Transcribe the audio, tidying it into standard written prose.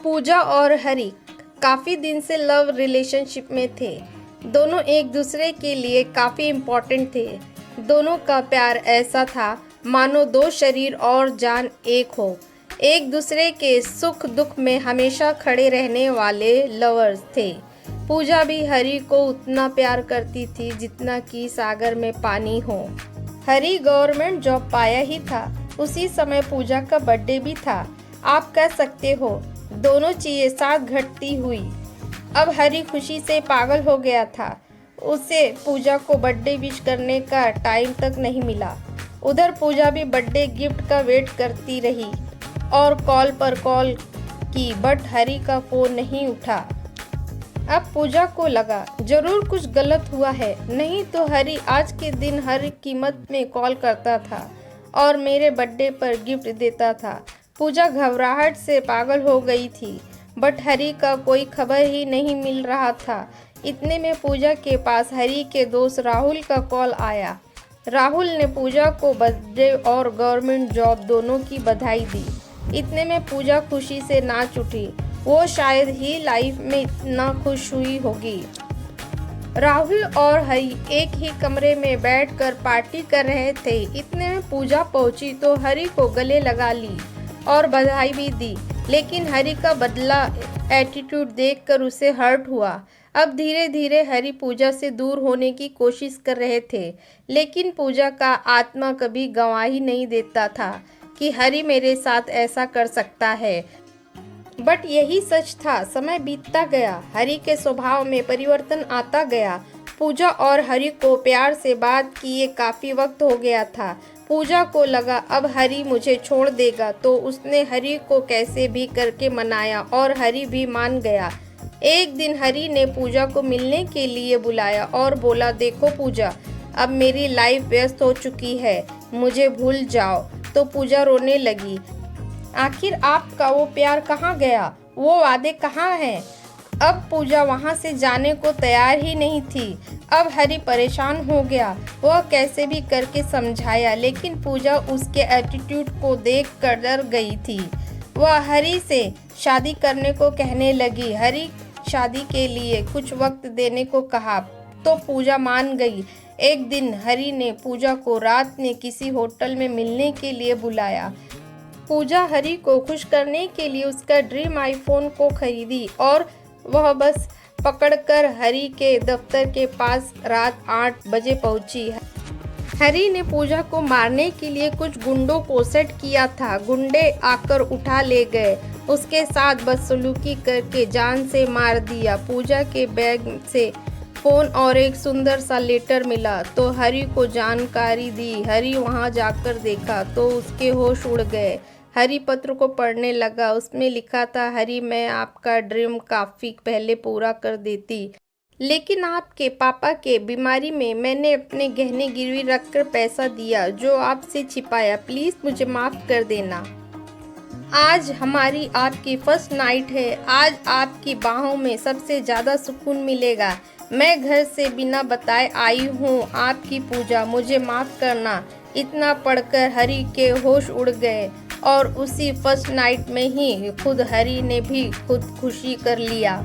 पूजा और हरी काफ़ी दिन से लव रिलेशनशिप में थे। दोनों एक दूसरे के लिए काफ़ी इम्पोर्टेंट थे। दोनों का प्यार ऐसा था मानो दो शरीर और जान एक हो। एक दूसरे के सुख दुख में हमेशा खड़े रहने वाले लवर्स थे। पूजा भी हरी को उतना प्यार करती थी जितना कि सागर में पानी हो। हरी गवर्नमेंट जॉब पाया ही था। उसी समय पूजा का बर्थडे भी था। आप कह सकते हो दोनों चीज़ें साथ घटती हुई। अब हरी खुशी से पागल हो गया था। उसे पूजा को बर्थडे विश करने का टाइम तक नहीं मिला। उधर पूजा भी बर्थडे गिफ्ट का वेट करती रही और कॉल पर कॉल की, बट हरी का फ़ोन नहीं उठा। अब पूजा को लगा जरूर कुछ गलत हुआ है, नहीं तो हरी आज के दिन हर कीमत में कॉल करता था और मेरे बर्थडे पर गिफ्ट देता था। पूजा घबराहट से पागल हो गई थी, बट हरी का कोई खबर ही नहीं मिल रहा था। इतने में पूजा के पास हरी के दोस्त राहुल का कॉल आया। राहुल ने पूजा को बर्थडे और गवर्नमेंट जॉब दोनों की बधाई दी। इतने में पूजा खुशी से नाच उठी। वो शायद ही लाइफ में इतना खुश हुई होगी। राहुल और हरी एक ही कमरे में बैठकर पार्टी कर रहे थे। इतने में पूजा पहुंची तो हरी को गले लगा ली और बधाई भी दी, लेकिन हरी का बदला एटीट्यूड देखकर उसे हर्ट हुआ। अब धीरे धीरे हरी पूजा से दूर होने की कोशिश कर रहे थे, लेकिन पूजा का आत्मा कभी गवाही नहीं देता था कि हरी मेरे साथ ऐसा कर सकता है। बट यही सच था। समय बीतता गया, हरी के स्वभाव में परिवर्तन आता गया। पूजा और हरी को प्यार से बात किए काफ़ी वक्त हो गया था। पूजा को लगा अब हरी मुझे छोड़ देगा, तो उसने हरी को कैसे भी करके मनाया और हरी भी मान गया। एक दिन हरी ने पूजा को मिलने के लिए बुलाया और बोला, देखो पूजा, अब मेरी लाइफ व्यस्त हो चुकी है, मुझे भूल जाओ। तो पूजा रोने लगी। आखिर आपका वो प्यार कहाँ गया, वो वादे कहाँ हैं? अब पूजा वहाँ से जाने को तैयार ही नहीं थी। अब हरी परेशान हो गया। वह कैसे भी करके समझाया, लेकिन पूजा उसके एटीट्यूड को देख कर डर गई थी। वह हरी से शादी करने को कहने लगी। हरी शादी के लिए कुछ वक्त देने को कहा तो पूजा मान गई। एक दिन हरी ने पूजा को रात में किसी होटल में मिलने के लिए बुलाया। पूजा हरी को खुश करने के लिए उसका ड्रीम आईफोन को खरीदी और वह बस पकड़कर हरी के दफ्तर के पास रात 8 बजे पहुंची। हरी ने पूजा को मारने के लिए कुछ गुंडों को सेट किया था। गुंडे आकर उठा ले गए, उसके साथ बदसलूकी करके जान से मार दिया। पूजा के बैग से फ़ोन और एक सुंदर सा लेटर मिला तो हरी को जानकारी दी। हरी वहां जाकर देखा तो उसके होश उड़ गए। हरी पत्र को पढ़ने लगा। उसमें लिखा था, हरी, मैं आपका ड्रीम काफ़ी पहले पूरा कर देती, लेकिन आपके पापा के बीमारी में मैंने अपने गहने गिरवी रखकर पैसा दिया जो आपसे छिपाया। प्लीज़ मुझे माफ़ कर देना। आज हमारी आपकी फर्स्ट नाइट है। आज आपकी बाहों में सबसे ज़्यादा सुकून मिलेगा। मैं घर से बिना बताए आई हूँ, आपकी पूजा, मुझे माफ़ करना। इतना पढ़कर हरी के होश उड़ गए और उसी फर्स्ट नाइट में ही खुद हरी ने भी खुदकुशी कर लिया।